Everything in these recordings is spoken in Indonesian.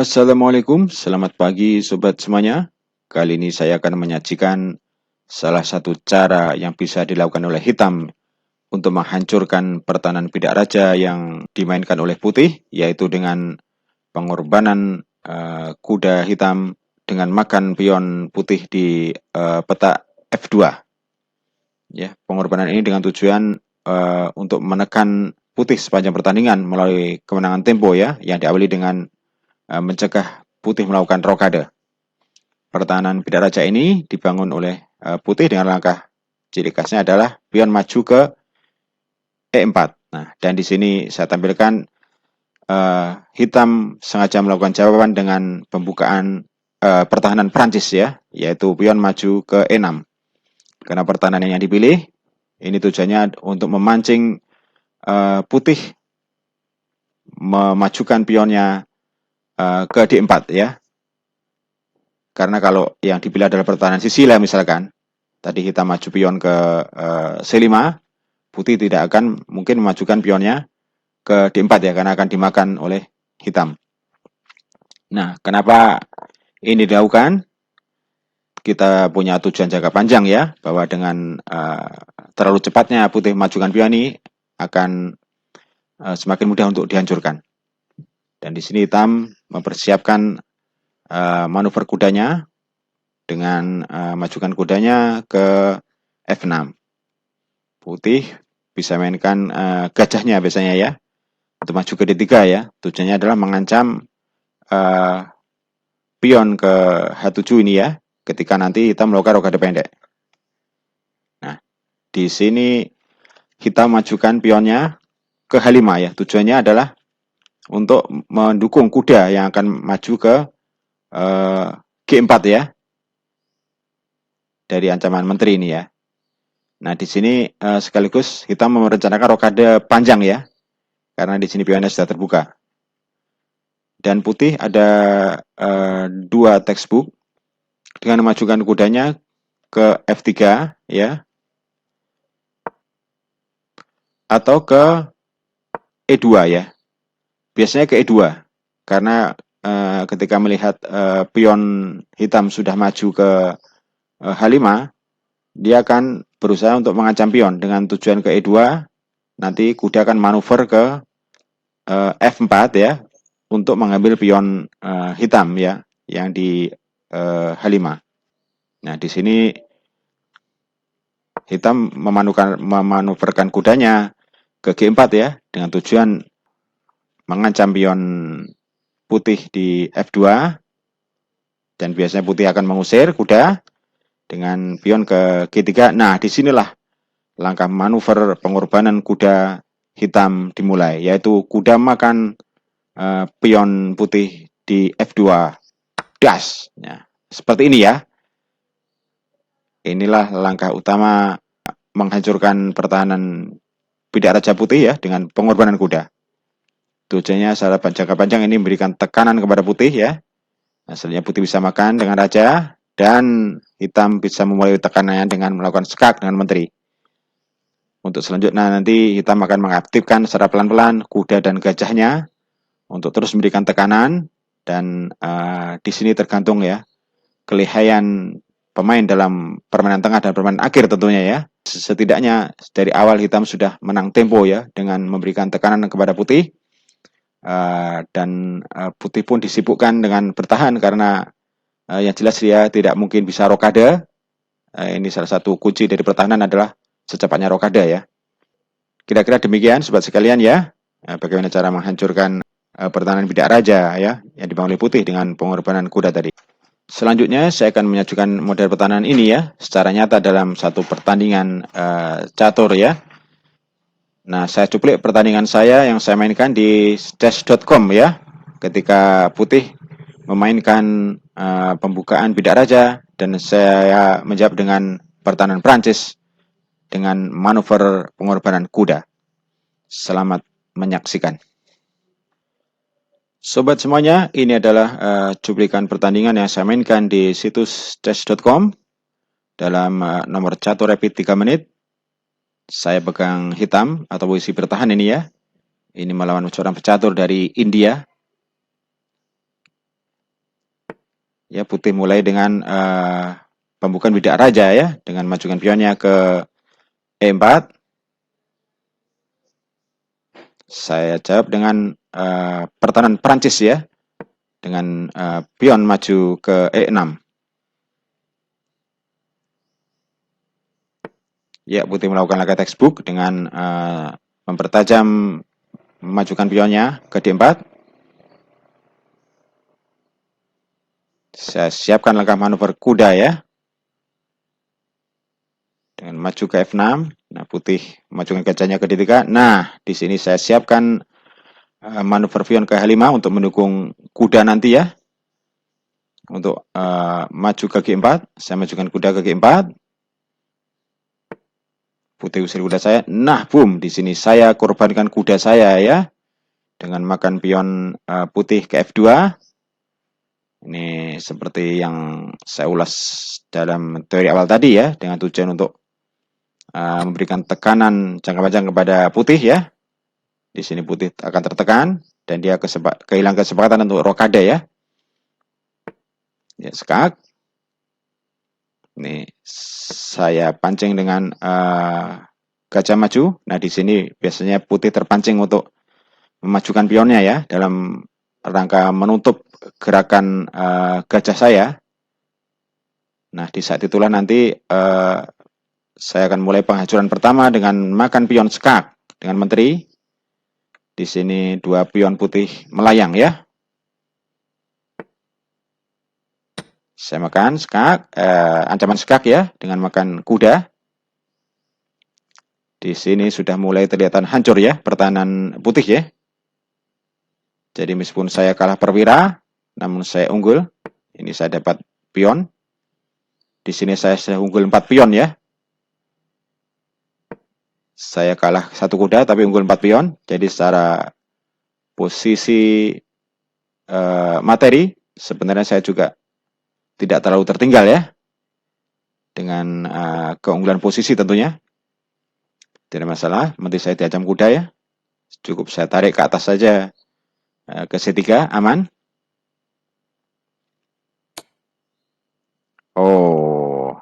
Assalamualaikum, selamat pagi sobat semuanya. Kali ini saya akan menyajikan salah satu cara yang bisa dilakukan oleh hitam untuk menghancurkan pertahanan bidak raja yang dimainkan oleh putih, yaitu dengan pengorbanan kuda hitam dengan makan pion putih di petak F2. Ya, pengorbanan ini dengan tujuan untuk menekan putih sepanjang pertandingan melalui kemenangan tempo ya, yang diawali dengan mencegah putih melakukan rokade. Pertahanan bidak raja ini dibangun oleh putih dengan langkah ciri khasnya adalah pion maju ke E4. Nah, dan di sini saya tampilkan hitam sengaja melakukan jawaban dengan pembukaan pertahanan Prancis ya, yaitu pion maju ke E6. Karena pertahanan yang dipilih ini tujuannya untuk memancing putih memajukan pionnya ke D4 ya. Karena kalau yang dipilih adalah pertahanan Sisilia misalkan, tadi hitam maju pion ke C5, putih tidak akan mungkin memajukan pionnya ke D4 ya, karena akan dimakan oleh hitam. Nah, kenapa ini dilakukan? Kita punya tujuan jangka panjang ya, bahwa dengan terlalu cepatnya putih memajukan pion ini akan semakin mudah untuk dihancurkan. Dan di sini hitam mempersiapkan manuver kudanya dengan majukan kudanya ke F6. Putih bisa mainkan gajahnya biasanya ya, untuk maju ke D3 ya. Tujuannya adalah mengancam pion ke H7 ini ya, ketika nanti hitam melakukan rokade pendek. Nah, di sini hitam majukan pionnya ke H5 ya. Tujuannya adalah untuk mendukung kuda yang akan maju ke G4 ya, dari ancaman menteri ini ya. Nah, di sini sekaligus hitam merencanakan rokade panjang ya, karena di sini pionnya sudah terbuka. Dan putih ada dua textbook dengan memajukan kudanya ke F3 ya, atau ke E2 ya. Biasanya ke E2 karena ketika melihat pion hitam sudah maju ke H5, dia akan berusaha untuk mengancam pion dengan tujuan ke E2. Nanti kuda akan manuver ke F4 ya, untuk mengambil pion hitam ya, yang di H5. Nah, di sini hitam memanuverkan kudanya ke G4 ya, dengan tujuan mengancam pion putih di F2, dan biasanya putih akan mengusir kuda dengan pion ke G3. Nah, disinilah langkah manuver pengorbanan kuda hitam dimulai, yaitu kuda makan pion putih di F2. Das. Ya, seperti ini ya. Inilah langkah utama menghancurkan pertahanan bidak raja putih ya, dengan pengorbanan kuda. Tujuannya secara jangka panjang ini memberikan tekanan kepada putih ya. Hasilnya putih bisa makan dengan raja, dan hitam bisa memulai tekanannya dengan melakukan skak dengan menteri. Untuk selanjutnya nanti hitam akan mengaktifkan secara pelan-pelan kuda dan gajahnya untuk terus memberikan tekanan, dan di sini tergantung ya kelihayan pemain dalam permainan tengah dan permainan akhir tentunya ya. Setidaknya dari awal hitam sudah menang tempo ya, dengan memberikan tekanan kepada putih, dan putih pun disibukkan dengan bertahan karena yang jelas dia tidak mungkin bisa rokade. Ini salah satu kunci dari pertahanan adalah secepatnya rokade ya. Kira-kira demikian sobat sekalian ya, bagaimana cara menghancurkan pertahanan bidak raja ya, yang dibangun oleh putih dengan pengorbanan kuda tadi. Selanjutnya saya akan menyajikan model pertahanan ini ya, secara nyata dalam satu pertandingan catur ya. Nah, saya cuplik pertandingan saya yang saya mainkan di chess.com ya, ketika putih memainkan pembukaan bidak raja, dan saya menjawab dengan pertahanan Prancis dengan manuver pengorbanan kuda. Selamat menyaksikan. Sobat semuanya, ini adalah cuplikan pertandingan yang saya mainkan di situs chess.com dalam nomor catur rapid 3 menit. Saya pegang hitam atau posisi bertahan ini ya. Ini melawan seorang pecatur dari India. Ya, putih mulai dengan pembukaan bidak raja ya, dengan majukan pionnya ke E4. Saya jawab dengan pertahanan Prancis ya, dengan pion maju ke E6. Ya, putih melakukan langkah textbook dengan mempertajam memajukan pionnya ke D4. Saya siapkan langkah manuver kuda ya, dengan maju ke F6. Nah, putih memajukan gajahnya ke D3. Nah, di sini saya siapkan manuver pion ke H5 untuk mendukung kuda nanti ya. Untuk maju ke G4, saya majukan kuda ke G4. Putih usir kuda saya. Nah, boom, di sini saya korbankan kuda saya ya, dengan makan pion putih ke F2. Ini seperti yang saya ulas dalam teori awal tadi ya, dengan tujuan untuk memberikan tekanan jangka panjang kepada putih ya. Di sini putih akan tertekan dan dia kehilangan kesempatan untuk rokade ya. Ya, skak. Ini saya pancing dengan gajah maju. Nah, di sini biasanya putih terpancing untuk memajukan pionnya ya, dalam rangka menutup gerakan gajah saya. Nah, di saat itulah nanti saya akan mulai penghancuran pertama dengan makan pion skak dengan menteri. Di sini dua pion putih melayang ya. Saya makan skak, ancaman skak ya, dengan makan kuda. Di sini sudah mulai terlihat hancur ya pertahanan putih ya. Jadi meskipun saya kalah perwira, namun saya unggul. Ini saya dapat pion. Di sini saya sudah unggul 4 pion ya. Saya kalah 1 kuda tapi unggul 4 pion. Jadi secara posisi materi sebenarnya saya juga tidak terlalu tertinggal ya, dengan keunggulan posisi tentunya. Tidak masalah, menteri saya diancam kuda ya. Cukup saya tarik ke atas saja ke C3, aman. Oh,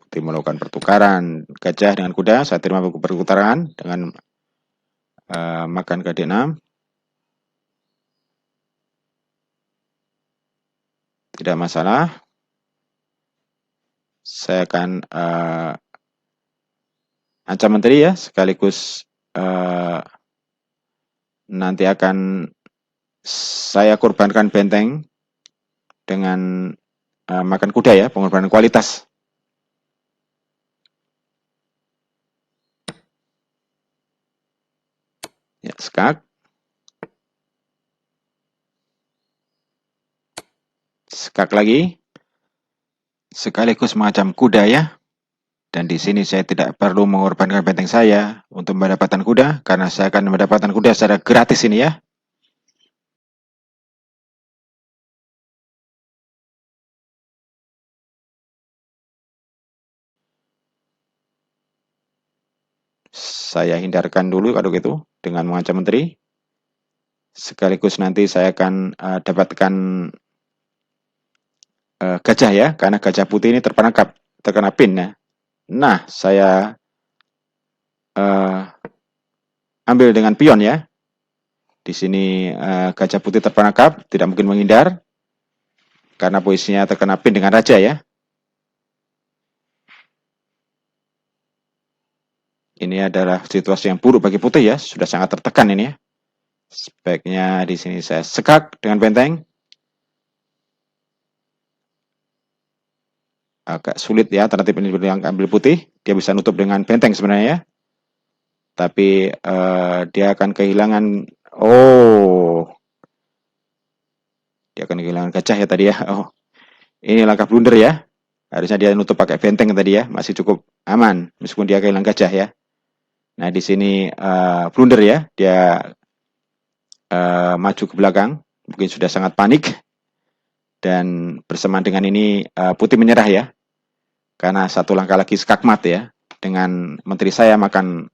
putih melakukan pertukaran gajah dengan kuda. Saya terima pertukaran dengan makan ke D6. Tidak masalah. Saya akan ancam menteri ya, sekaligus nanti akan saya korbankan benteng dengan makan kuda ya, pengorbanan kualitas. Ya, skak. Skak lagi. Sekaligus mengancam kuda ya. Dan di sini saya tidak perlu mengorbankan benteng saya untuk mendapatkan kuda, karena saya akan mendapatkan kuda secara gratis ini ya. Saya hindarkan dulu kalau gitu dengan mengancam menteri. Sekaligus nanti saya akan dapatkan gajah ya, karena gajah putih ini terkena pin ya. Nah, saya ambil dengan pion ya. Di sini gajah putih terperangkap, tidak mungkin menghindar karena posisinya terkena pin dengan raja ya. Ini adalah situasi yang buruk bagi putih ya, sudah sangat tertekan ini ya. Sebaiknya di sini saya sekak dengan benteng. Agak sulit ya alternatif ini yang ambil putih. Dia bisa nutup dengan benteng sebenarnya ya. Tapi dia akan kehilangan. Oh, dia akan kehilangan gajah ya tadi ya. Oh, ini langkah blunder ya. Harusnya dia nutup pakai benteng tadi ya. Masih cukup aman meskipun dia kehilangan gajah ya. Nah, di sini blunder ya. Dia maju ke belakang. Mungkin sudah sangat panik. Dan bersamaan dengan ini putih menyerah ya. Karena satu langkah lagi skakmat ya. Dengan menteri saya makan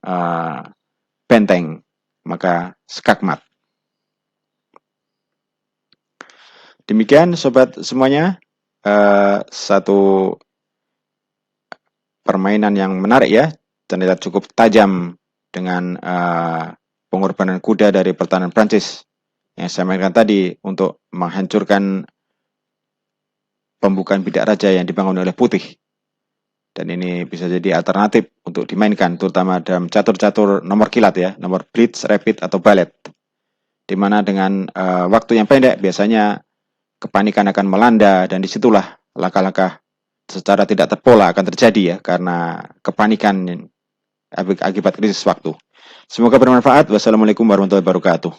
benteng. Maka skakmat. Demikian sobat semuanya. satu permainan yang menarik ya, ternyata cukup tajam dengan pengorbanan kuda dari pertahanan Prancis yang saya mainkan tadi untuk menghancurkan pembukaan bidak raja yang dibangun oleh putih. Dan ini bisa jadi alternatif untuk dimainkan, terutama dalam catur-catur nomor kilat ya, nomor blitz, rapid, atau ballet. Di mana dengan waktu yang pendek biasanya kepanikan akan melanda dan disitulah langkah-langkah secara tidak terpola akan terjadi ya, karena kepanikan akibat krisis waktu. Semoga bermanfaat. Wassalamualaikum warahmatullahi wabarakatuh.